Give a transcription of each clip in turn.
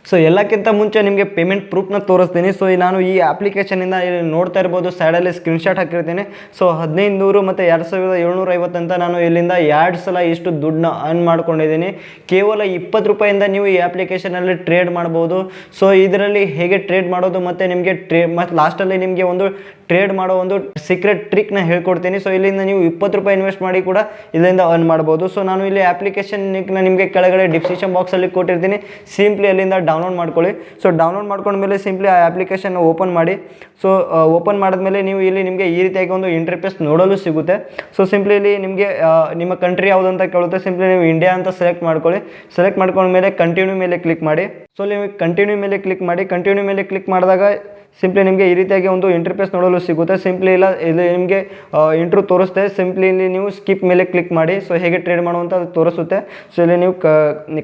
So ಎಲ್ಲಕ್ಕಿಂತ ಮುಂಚೆ ನಿಮಗೆ ಪೇಮೆಂಟ್ ಪ್ರೂಫ್ನ ತೋರಿಸ್ತೀನಿ. ಸೊ ನಾನು ಈ ಅಪ್ಲಿಕೇಶನಿಂದ ಇಲ್ಲಿ ನೋಡ್ತಾ ಇರ್ಬೋದು, ಸೈಡಲ್ಲಿ ಸ್ಕ್ರೀನ್ಶಾಟ್ ಹಾಕಿರ್ತೀನಿ. ಸೊ 1500 ಮತ್ತು 2750 ಅಂತ ನಾನು ಇಲ್ಲಿಂದ 2 ಸಲ ಇಷ್ಟು ದುಡ್ಡನ್ನ ಅರ್ನ್ ಮಾಡ್ಕೊಂಡಿದ್ದೀನಿ. ಕೇವಲ 20 ರೂಪಾಯಿಂದ ನೀವು ಈ ಅಪ್ಲಿಕೇಶನಲ್ಲಿ ಟ್ರೇಡ್ ಮಾಡ್ಬೋದು. ಸೊ ಇದರಲ್ಲಿ ಹೇಗೆ ಟ್ರೇಡ್ ಮಾಡೋದು ಮತ್ತು ನಿಮಗೆ ಮತ್ತು ಲಾಸ್ಟಲ್ಲಿ ನಿಮಗೆ ಒಂದು ಟ್ರೇಡ್ ಮಾಡೋ ಒಂದು ಸೀಕ್ರೆಟ್ ಟ್ರಿಕ್ನ ಹೇಳ್ಕೊಡ್ತೀನಿ. ಸೊ ಇಲ್ಲಿಂದ ನೀವು 20 ರೂಪಾಯಿ ಇನ್ವೆಸ್ಟ್ ಮಾಡಿ ಕೂಡ ಇಲ್ಲಿಂದ ಅರ್ನ್ ಮಾಡ್ಬೋದು. ಸೊ ನಾನು ಇಲ್ಲಿ ಅಪ್ಲಿಕೇಶನ್ ಲಿಂಕ್ನ ನಿಮಗೆ ಕೆಳಗಡೆ ಡಿಸ್ಕ್ರಿಪ್ಷನ್ ಬಾಕ್ಸಲ್ಲಿ ಕೊಟ್ಟಿರ್ತೀನಿ. ಸಿಂಪ್ಲಿ ಅಲ್ಲಿಂದ ಡೌನ್ಲೋಡ್ ಮಾಡ್ಕೊಳ್ಳಿ. ಸೊ ಡೌನ್ಲೋಡ್ ಮಾಡ್ಕೊಂಡ್ಮೇಲೆ ಸಿಂಪ್ಲಿ ಆ ಅಪ್ಲಿಕೇಶನ್ ಓಪನ್ ಮಾಡಿ. ಸೊ ಓಪನ್ ಮಾಡಿದ್ಮೇಲೆ ನೀವು ಇಲ್ಲಿ ನಿಮಗೆ ಈ ರೀತಿಯಾಗಿ ಒಂದು ಇಂಟರ್ಫೇಸ್ ನೋಡಲು ಸಿಗುತ್ತೆ. ಸೊ ಸಿಂಪ್ಲಿ ಇಲ್ಲಿ ನಿಮಗೆ ನಿಮ್ಮ ಕಂಟ್ರಿ ಯಾವುದು ಅಂತ ಕೇಳುತ್ತೆ. ಸಿಂಪ್ಲಿ ನೀವು ಇಂಡಿಯಾ ಅಂತ ಸೆಲೆಕ್ಟ್ ಮಾಡ್ಕೊಳ್ಳಿ. ಸೆಲೆಕ್ಟ್ ಮಾಡ್ಕೊಂಡ್ಮೇಲೆ ಕಂಟಿನ್ಯೂ ಮೇಲೆ ಕ್ಲಿಕ್ ಮಾಡಿ. ಸೊ ನೀವು ಕಂಟಿನ್ಯೂ ಮೇಲೆ ಕ್ಲಿಕ್ ಮಾಡಿ. ಕಂಟಿನ್ಯೂ ಮೇಲೆ ಕ್ಲಿಕ್ ಮಾಡಿದಾಗ ಸಿಂಪ್ಲಿ ನಿಮಗೆ ಈ ರೀತಿಯಾಗಿ ಒಂದು ಇಂಟರ್ಫೇಸ್ ನೋಡಲು ಸಿಗುತ್ತೆ. ಸಿಂಪ್ಲಿ ಇಲ್ಲ ಇಲ್ಲಿ ನಿಮಗೆ ಇಂಟ್ರೂ ತೋರಿಸುತ್ತೆ. ಸಿಂಪ್ಲಿ ಇಲ್ಲಿ ನೀವು ಸ್ಕಿಪ್ ಮೇಲೆ ಕ್ಲಿಕ್ ಮಾಡಿ. ಸೊ ಹೇಗೆ ಟ್ರೇಡ್ ಮಾಡುವಂಥ ಅದು ತೋರಿಸುತ್ತೆ. ಸೊ ಇಲ್ಲಿ ನೀವು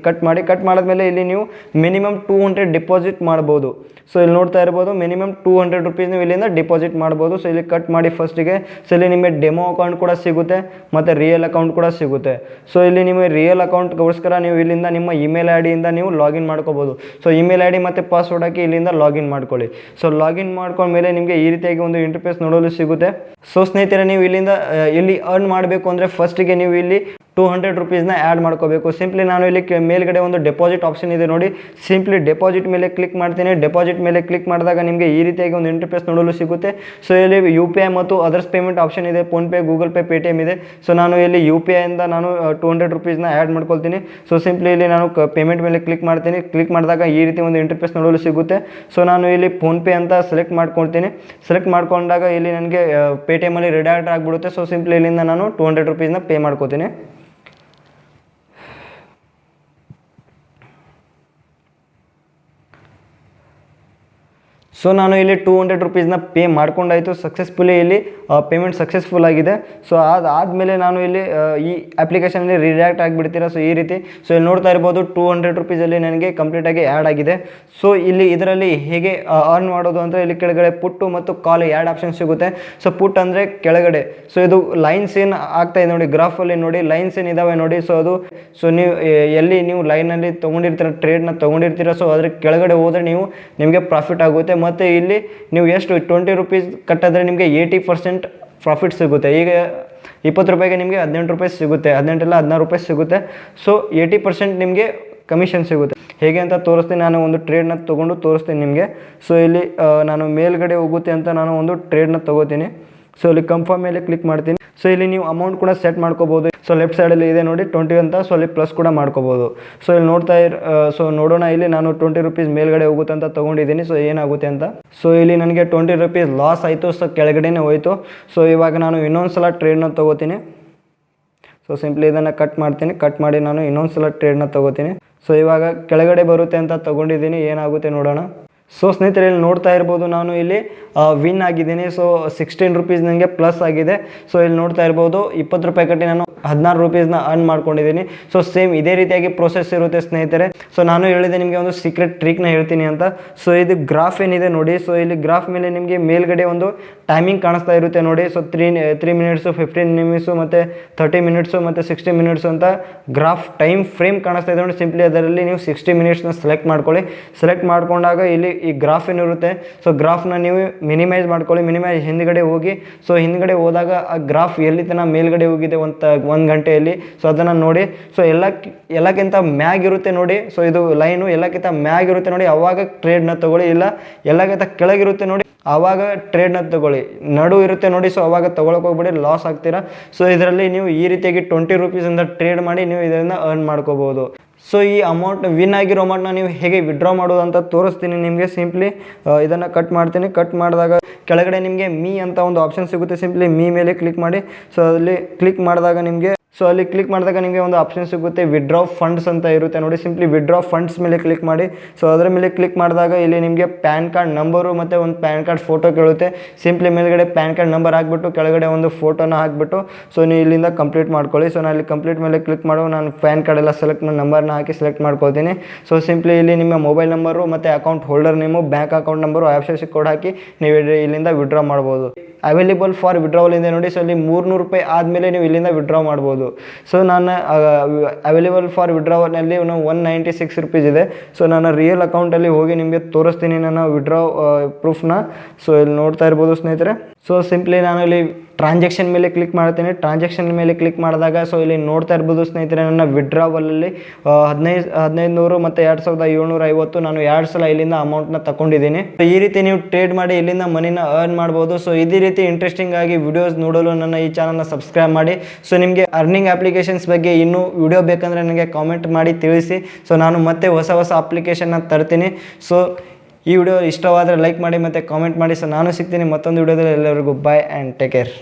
ಕಟ್ ಮಾಡಿ. ಕಟ್ ಮಾಡಿದ್ಮೇಲೆ ಇಲ್ಲಿ ನೀವು ಮಿನಿಮಮ್ 200 ಡಿಪಾಸಿಟ್ ಮಾಡ್ಬೋದು. ಸೊ ಇಲ್ಲಿ ನೋಡ್ತಾ ಇರ್ಬೋದು, ಮಿನಿಮಮ್ 200 ರುಪೀಸ್ ನೀವು ಇಲ್ಲಿಂದ ಡಿಪಾಸಿಟ್ ಮಾಡ್ಬೋದು. ಸೊ ಇಲ್ಲಿ ಕಟ್ ಮಾಡಿ ಫಸ್ಟಿಗೆ. ಸೊ ಇಲ್ಲಿ ನಿಮಗೆ ಡೆಮೋ ಅಕೌಂಟ್ ಕೂಡ ಸಿಗುತ್ತೆ ಮತ್ತು ರಿಯಲ್ ಅಕೌಂಟ್ ಕೂಡ ಸಿಗುತ್ತೆ. ಸೊ ಇಲ್ಲಿ ನಿಮಗೆ ರಿಯಲ್ ಅಕೌಂಟ್ಗೋಸ್ಕರ ನೀವು ಇಲ್ಲಿಂದ ನಿಮ್ಮ ಇಮೇಲ್ ಐ ಡಿಯಿಂದ ನೀವು ಲಾಗಿನ್ ಮಾಡ್ಕೋಬೋದು. ಸೊ ಇಮೇಲ್ ಐ ಡಿ ಮತ್ತು ಪಾಸ್ವರ್ಡ್ ಹಾಕಿ ಇಲ್ಲಿಂದ ಲಾಗಿನ್ ಮಾಡ್ಕೊಳ್ಳಿ. ಸೊ ಲಾಗಿನ್ ಮಾಡ್ಕೊಂಡ್ಮೇಲೆ ನಿಮಗೆ ಈ ರೀತಿಯಾಗಿ ಒಂದು ಇಂಟರ್ಫೇಸ್ ನೋಡಲು ಸಿಗುತ್ತೆ. ಸೊ ಸ್ನೇಹಿತರೆ, ನೀವು ಇಲ್ಲಿಂದ ಇಲ್ಲಿ ಅರ್ನ್ ಮಾಡಬೇಕು ಅಂದರೆ ಫಸ್ಟಿಗೆ ನೀವು ಇಲ್ಲಿ 200 ರುಪೀಸ್ನ ಆ್ಯಡ್ ಮಾಡ್ಕೋಬೇಕು. ಸಿಂಪ್ಲಿ ನಾನು ಇಲ್ಲಿ ಮೇಲ್ಗಡೆ ಒಂದು ಡೆಪಾಸಿಟ್ ಆಪ್ಷನ್ ಇದೆ ನೋಡಿ. ಸಿಂಪ್ಲಿ ಡೆಪಾಸಿಟ್ ಮೇಲೆ ಕ್ಲಿಕ್ ಮಾಡ್ತೀನಿ. ಡೆಪಾಸಿಟ್ ಮೇಲೆ ಕ್ಲಿಕ್ ಮಾಡಿದಾಗ ನಿಮಗೆ ಈ ರೀತಿಯಾಗಿ ಒಂದು ಇಂಟರ್ಫೇಸ್ ನೋಡಲು ಸಿಗುತ್ತೆ. ಸೊ ಇಲ್ಲಿ UPI ಮತ್ತು ಅದರ್ಸ್ ಪೇಮೆಂಟ್ ಆಪ್ಷನ್ ಇದೆ. ಫೋನ್ಪೇ, ಗೂಗಲ್ ಪೇ, ಪೇಟಿಎಮ್ ಇದೆ. ಸೊ ನಾನು ಇಲ್ಲಿ UPI ಇಂದ ನಾನು 200 ರುಪೀಸ್ನ ಆ್ಯಡ್ ಮಾಡ್ಕೊಳ್ತೀನಿ. ಸೊ ಸಿಂಪ್ಲಿ ಇಲ್ಲಿ ನಾನು ಪೇಮೆಂಟ್ ಮೇಲೆ ಕ್ಲಿಕ್ ಮಾಡ್ತೀನಿ. ಕ್ಲಿಕ್ ಮಾಡಿದಾಗ ಈ ರೀತಿ ಒಂದು ಇಂಟರ್ಫೇಸ್ ನೋಡಲು ಸಿಗುತ್ತೆ. ಸೊ ನಾನು ಇಲ್ಲಿ ಫೋನ್ಪೇ ಅಂತ ಸೆಲೆಕ್ಟ್ ಮಾಡ್ಕೊಳ್ತೀನಿ. ಸೆಲೆಕ್ಟ್ ಮಾಡ್ಕೊಂಡಾಗ ಇಲ್ಲಿ ನನಗೆ ಪೇಟಿಎಮಲ್ಲಿ ರಿಡೈರೆಕ್ಟ್ ಆಗಿಬಿಡುತ್ತೆ. ಸೊ ಸಿಂಪ್ಲಿ ಇಲ್ಲಿಂದ ನಾನು 200 ರುಪೀಸ್ನ ಪೇ ಮಾಡ್ಕೋತೀನಿ. ಸೊ ನಾನು ಇಲ್ಲಿ 200 ರುಪೀಸ್ನ ಪೇ ಮಾಡ್ಕೊಂಡಾಯಿತು. ಸಕ್ಸಸ್ಫುಲಿ ಇಲ್ಲಿ ಪೇಮೆಂಟ್ ಸಕ್ಸಸ್ಫುಲ್ ಆಗಿದೆ. ಸೊ ಅದಾದಮೇಲೆ ನಾನು ಇಲ್ಲಿ ಈ ಅಪ್ಲಿಕೇಶನಲ್ಲಿ ರಿಡೈರೆಕ್ಟ್ ಆಗಿಬಿಡ್ತೀರಾ. ಸೊ ಈ ರೀತಿ. ಸೊ ಇಲ್ಲಿ ನೋಡ್ತಾ ಇರ್ಬೋದು 200 ರುಪೀಸಲ್ಲಿ ನನಗೆ ಕಂಪ್ಲೀಟಾಗಿ ಆ್ಯಡ್ ಆಗಿದೆ. ಸೊ ಇಲ್ಲಿ ಇದರಲ್ಲಿ ಹೇಗೆ ಅರ್ನ್ ಮಾಡೋದು ಅಂದರೆ ಇಲ್ಲಿ ಕೆಳಗಡೆ ಪುಟ್ಟು ಮತ್ತು ಕಾಲ್ 2 ಆಪ್ಷನ್ ಸಿಗುತ್ತೆ. ಸೊ ಪುಟ್ ಅಂದರೆ ಕೆಳಗಡೆ. ಸೊ ಇದು ಲೈನ್ಸ್ ಏನು ಆಗ್ತಾಯಿದೆ ನೋಡಿ, ಗ್ರಾಫಲ್ಲಿ ನೋಡಿ ಲೈನ್ಸ್ ಏನಿದ್ದಾವೆ ನೋಡಿ. ಸೊ ಅದು ನೀವು ಎಲ್ಲಿ ನೀವು ಲೈನಲ್ಲಿ ತೊಗೊಂಡಿರ್ತೀರ, ಟ್ರೇಡ್ನ ತೊಗೊಂಡಿರ್ತೀರ. ಸೊ ಅದ್ರ ಕೆಳಗಡೆ ಹೋದರೆ ನಿಮಗೆ ಪ್ರಾಫಿಟ್ ಆಗುತ್ತೆ. ಮತ್ತು ಇಲ್ಲಿ ನೀವು ಎಷ್ಟು 20 ರುಪೀಸ್ ಕಟ್ಟಿದ್ರೆ ನಿಮಗೆ 80% ಪ್ರಾಫಿಟ್ ಸಿಗುತ್ತೆ. ಈಗ 20 ರೂಪಾಯಿಗೆ ನಿಮಗೆ 18 ರೂಪಾಯಿ ಸಿಗುತ್ತೆ. 18 ಇಲ್ಲ 16 ರೂಪಾಯಿ ಸಿಗುತ್ತೆ. ಸೊ 80% ನಿಮಗೆ ಕಮಿಷನ್ ಸಿಗುತ್ತೆ. ಹೇಗೆ ಅಂತ ತೋರಿಸ್ತೀನಿ. ನಾನು ಒಂದು ಟ್ರೇಡ್ನ ತೊಗೊಂಡು ತೋರಿಸ್ತೀನಿ ನಿಮಗೆ. ಸೊ ಇಲ್ಲಿ ನಾನು ಮೇಲ್ಗಡೆ ಹೋಗುತ್ತೆ ಅಂತ ನಾನು ಒಂದು ಟ್ರೇಡ್ನ ತೊಗೋತೀನಿ. ಸೊ ಇಲ್ಲಿ ಕನ್ಫರ್ಮ್ ಮೇಲೆ ಕ್ಲಿಕ್ ಮಾಡ್ತೀನಿ. ಸೊ ಇಲ್ಲಿ ನೀವು ಅಮೌಂಟ್ ಕೂಡ ಸೆಟ್ ಮಾಡ್ಕೋಬೋದು. ಸೊ ಲೆಫ್ಟ್ ಸೈಡಲ್ಲಿ ಇದೆ ನೋಡಿ 20 ಅಂತ. ಸೊ ಅಲ್ಲಿ ಪ್ಲಸ್ ಕೂಡ ಮಾಡ್ಕೋಬೋದು. ಸೊ ಇಲ್ಲಿ ಸೊ ನೋಡೋಣ. ಇಲ್ಲಿ ನಾನು 20 ರುಪೀಸ್ ಮೇಲ್ಗಡೆ ಹೋಗುತ್ತೆ ಅಂತ ತೊಗೊಂಡಿದ್ದೀನಿ. ಸೊ ಏನಾಗುತ್ತೆ ಅಂತ. ಸೊ ಇಲ್ಲಿ ನನಗೆ 20 ರುಪೀಸ್ ಲಾಸ್ ಆಯಿತು. ಸೊ ಕೆಳಗಡೆನೇ ಹೋಯಿತು. ಸೊ ಇವಾಗ ನಾನು ಇನ್ನೊಂದು ಸಲ ಟ್ರೇಡ್ನ ತೊಗೋತೀನಿ. ಸೊ ಸಿಂಪ್ಲಿ ಇದನ್ನು ಕಟ್ ಮಾಡ್ತೀನಿ. ಕಟ್ ಮಾಡಿ ನಾನು ಇನ್ನೊಂದು ಸಲ ಟ್ರೇಡ್ನ ತೊಗೋತೀನಿ. ಸೊ ಇವಾಗ ಕೆಳಗಡೆ ಬರುತ್ತೆ ಅಂತ ತೊಗೊಂಡಿದ್ದೀನಿ. ಏನಾಗುತ್ತೆ ನೋಡೋಣ. ಸೊ ಸ್ನೇಹಿತರೆ, ಇಲ್ಲಿ ನೋಡ್ತಾ ಇರ್ಬೋದು ನಾನು ಇಲ್ಲಿ ವಿನ್ ಆಗಿದ್ದೀನಿ. ಸೊ 16 ರುಪೀಸ್ ನನಗೆ ಪ್ಲಸ್ ಆಗಿದೆ. ಸೊ ಇಲ್ಲಿ ನೋಡ್ತಾ ಇರ್ಬೋದು 20 ರೂಪಾಯಿ ಕಟ್ಟಿ ನಾನು 16 ರುಪೀಸ್ನ ಅರ್ನ್ ಮಾಡ್ಕೊಂಡಿದ್ದೀನಿ. ಸೊ ಸೇಮ್ ಇದೇ ರೀತಿಯಾಗಿ ಪ್ರೋಸೆಸ್ ಇರುತ್ತೆ ಸ್ನೇಹಿತರೆ. ಸೊ ನಾನು ಹೇಳಿದೆ ನಿಮಗೆ ಒಂದು ಸೀಕ್ರೆಟ್ ಟ್ರಿಕ್ನ ಹೇಳ್ತೀನಿ ಅಂತ. ಸೊ ಇದು ಗ್ರಾಫ್ ಏನಿದೆ ನೋಡಿ. ಸೊ ಇಲ್ಲಿ ಗ್ರಾಫ್ ಮೇಲೆ ನಿಮಗೆ ಮೇಲ್ಗಡೆ ಒಂದು ಟೈಮಿಂಗ್ ಕಾಣಿಸ್ತಾ ಇರುತ್ತೆ ನೋಡಿ. ಸೊ 3 ಮಿನಿಟ್ಸು, 15 ನಿಮಿಷು ಮತ್ತು 30 ಮಿನಿಟ್ಸು ಮತ್ತು 60 ಮಿನಿಟ್ಸು ಅಂತ ಗ್ರಾಫ್ ಟೈಮ್ ಫ್ರೇಮ್ ಕಾಣಿಸ್ತಾ ಇದೆ ನೋಡಿ. ಸಿಂಪ್ಲಿ ಅದರಲ್ಲಿ ನೀವು 60 ಮಿನಿಟ್ಸ್ನ ಸೆಲೆಕ್ಟ್ ಮಾಡ್ಕೊಳ್ಳಿ. ಸೆಲೆಕ್ಟ್ ಮಾಡ್ಕೊಂಡಾಗ ಇಲ್ಲಿ ಈ ಗ್ರಾಫ್ ಏನಿರುತ್ತೆ. ಸೊ ಗ್ರಾಫ್ನ ನೀವು ಮಿನಿಮೈಸ್ ಮಾಡ್ಕೊಳ್ಳಿ. ಮಿನಿಮೈಸ್ ಹಿಂದ್ಗಡೆ ಹೋಗಿ. ಸೊ ಹಿಂದ್ಗಡೆ ಹೋದಾಗ ಆ ಗ್ರಾಫ್ ಎಲ್ಲಿ ತನಕ ಮೇಲ್ಗಡೆ ಹೋಗಿದೆ 1 ಗಂಟೆಯಲ್ಲಿ. ಸೊ ಅದನ್ನು ನೋಡಿ. ಸೊ ಎಲ್ಲಕ್ಕಿಂತ ಮ್ಯಾಗ್ ಇರುತ್ತೆ ನೋಡಿ. ಸೊ ಇದು ಲೈನು ಎಲ್ಲಕ್ಕಿಂತ ಮ್ಯಾಗ್ ಇರುತ್ತೆ ನೋಡಿ. ಅವಾಗ ಟ್ರೇಡ್ನ ತೊಗೊಳ್ಳಿ. ಇಲ್ಲ ಎಲ್ಲಕ್ಕಿಂತ ಕೆಳಗಿರುತ್ತೆ ನೋಡಿ, ಆವಾಗ ಟ್ರೇಡ್ನ ತೊಗೊಳ್ಳಿ. ನಡು ಇರುತ್ತೆ ನೋಡಿ. ಸೊ ಅವಾಗ ತೊಗೊಳಕ್ಕೆ ಹೋಗ್ಬಿಡಿ, ಲಾಸ್ ಆಗ್ತೀರಾ. ಸೊ ಇದರಲ್ಲಿ ನೀವು ಈ ರೀತಿಯಾಗಿ 20 ರುಪೀಸಿಂದ ಟ್ರೇಡ್ ಮಾಡಿ ನೀವು ಇದರಿಂದ ಅರ್ನ್ ಮಾಡ್ಕೋಬೋದು. ಸೊ ಈ ಅಮೌಂಟ್ ವಿನ್ ಆಗಿರೋ ಅಮೌಂಟ್ನ ನೀವು ಹೇಗೆ ವಿಡ್ರಾ ಮಾಡೋದು ಅಂತ ತೋರಿಸ್ತೀನಿ ನಿಮಗೆ. ಸಿಂಪ್ಲಿ ಇದನ್ನು ಕಟ್ ಮಾಡ್ತೀನಿ. ಕಟ್ ಮಾಡಿದಾಗ ಕೆಳಗಡೆ ನಿಮಗೆ ಮೀ ಅಂತ ಒಂದು ಆಪ್ಷನ್ ಸಿಗುತ್ತೆ. ಸಿಂಪ್ಲಿ ಮೀ ಮೇಲೆ ಕ್ಲಿಕ್ ಮಾಡಿ. ಸೊ ಅಲ್ಲಿ ಕ್ಲಿಕ್ ಮಾಡಿದಾಗ ನಿಮಗೆ ಅಲ್ಲಿ ಕ್ಲಿಕ್ ಮಾಡಿದಾಗ ನಿಮಗೆ ಒಂದು ಆಪ್ಷನ್ ಸಿಗುತ್ತೆ, ವಿಡ್ರಾ ಫಂಡ್ಸ್ ಅಂತ ಇರುತ್ತೆ ನೋಡಿ. ಸಿಂಪ್ಲಿ ವಿಡ್ರಾ ಫಂಡ್ಸ್ ಮೇಲೆ ಕ್ಲಿಕ್ ಮಾಡಿ. ಸೊ ಅದರ ಮೇಲೆ ಕ್ಲಿಕ್ ಮಾಡಿದಾಗ ಇಲ್ಲಿ ನಿಮಗೆ ಪ್ಯಾನ್ ಕಾರ್ಡ್ ನಂಬರು ಮತ್ತು ಒಂದು ಪ್ಯಾನ್ ಕಾರ್ಡ್ ಫೋಟೋ ಕೇಳುತ್ತೆ. ಸಿಂಪ್ಲಿ ಮೇಲ್ಗಡೆ ಪ್ಯಾನ್ ಕಾರ್ಡ್ ನಂಬರ್ ಹಾಕ್ಬಿಟ್ಟು ಕೆಳಗಡೆ ಒಂದು ಫೋಟೋನ ಹಾಕ್ಬಿಟ್ಟು ಸೊ ನೀವು ಇಲ್ಲಿಂದ ಕಂಪ್ಲೀಟ್ ಮಾಡ್ಕೊಳ್ಳಿ. ಸೊ ನಾನು ಇಲ್ಲಿ ಕಂಪ್ಲೀಟ್ ಮೇಲೆ ಕ್ಲಿಕ್ ಮಾಡೋ ನಾನು ಪ್ಯಾನ್ ಕಾರ್ಡ್ ಎಲ್ಲ ಸೆಲೆಕ್ಟ್ ಮಾಡಿ ನಂಬರ್ನ ಹಾಕಿ ಸೆಲೆಕ್ಟ್ ಮಾಡ್ಕೊಳ್ತೀನಿ. ಸೊ ಸಿಂಪ್ಲಿ ಇಲ್ಲಿ ನಿಮ್ಮ ಮೊಬೈಲ್ ನಂಬರು ಮತ್ತು account holder name, bank account number, IFSC code ಹಾಕಿ ನೀವು ಇಲ್ಲಿಂದ ವಿಡ್ರಾ ಮಾಡ್ಬೋದು. ಅವೈಲೇಬಲ್ ಫಾರ್ ವಿಡ್ರಾವಲ್ ಇದೆ ನೋಡಿ. ಸೊ ಇಲ್ಲಿ 300 ರೂಪಾಯಿ ಆದಮೇಲೆ ನೀವು ಇಲ್ಲಿಂದ ವಿಡ್ರಾ ಮಾಡ್ಬೋದು. ಸೊ ನಾನು ಅವೈಲೇಬಲ್ ಫಾರ್ ವಿಡ್ರಾವಲ್ನಲ್ಲಿ 196 ರುಪೀಸ್ ಇದೆ. ಸೊ ನಾನು ರಿಯಲ್ ಅಕೌಂಟಲ್ಲಿ ಹೋಗಿ ನಿಮಗೆ ತೋರಿಸ್ತೀನಿ ನನ್ನ ವಿಡ್ರಾ ಪ್ರೂಫ್ನ. ಸೊ ಇಲ್ಲಿ ನೋಡ್ತಾ ಇರ್ಬೋದು ಸ್ನೇಹಿತರೆ. ಸೊ ಸಿಂಪ್ಲಿ ನಾನು ಇಲ್ಲಿ ಟ್ರಾನ್ಸಾಕ್ಷನ್ ಮೇಲೆ ಕ್ಲಿಕ್ ಮಾಡ್ತೀನಿ. ಟ್ರಾನ್ಸಾಕ್ಷನ್ ಮೇಲೆ ಕ್ಲಿಕ್ ಮಾಡಿದಾಗ ಸೊ ಇಲ್ಲಿ ನೋಡ್ತಾ ಇರ್ಬೋದು ಸ್ನೇಹಿತರೆ, ನನ್ನ ವಿಡ್ರಾವಲಲ್ಲಿ 1500 ಮತ್ತು 2750 ನಾನು 2 ಸಲ ಇಲ್ಲಿಂದ ಅಮೌಂಟ್ನ ತಗೊಂಡಿದ್ದೀನಿ. ಈ ರೀತಿ ನೀವು ಟ್ರೇಡ್ ಮಾಡಿ ಇಲ್ಲಿಂದ ಮನಿನ ಅರ್ನ್ ಮಾಡ್ಬೋದು. ಸೊ ಇದೇ ರೀತಿ ಇಂಟ್ರೆಸ್ಟಿಂಗ್ ಆಗಿ ವಿಡಿಯೋಸ್ ನೋಡಲು ನನ್ನ ಈ ಚಾನಲ್ನ ಸಬ್ಸ್ಕ್ರೈಬ್ ಮಾಡಿ. ಸೊ ನಿಮಗೆ ಅರ್ನಿಂಗ್ ಅಪ್ಲಿಕೇಶನ್ಸ್ ಬಗ್ಗೆ ಇನ್ನೂ ವಿಡಿಯೋ ಬೇಕಂದರೆ ನನಗೆ ಕಾಮೆಂಟ್ ಮಾಡಿ ತಿಳಿಸಿ. ಸೊ ನಾನು ಮತ್ತೆ ಹೊಸ ಅಪ್ಲಿಕೇಶನ್ನ ತರ್ತೀನಿ. ಸೊ ಈ ವಿಡಿಯೋ ಇಷ್ಟವಾದರೆ ಲೈಕ್ ಮಾಡಿ ಮತ್ತು ಕಾಮೆಂಟ್ ಮಾಡಿ. ಸೊ ನಾನು ಸಿಗ್ತೀನಿ ಮತ್ತೊಂದು ವಿಡಿಯೋದಲ್ಲಿ. ಎಲ್ಲರಿಗೂ ಬಾಯ್ ಆ್ಯಂಡ್ ಟೇಕ್ ಕೇರ್.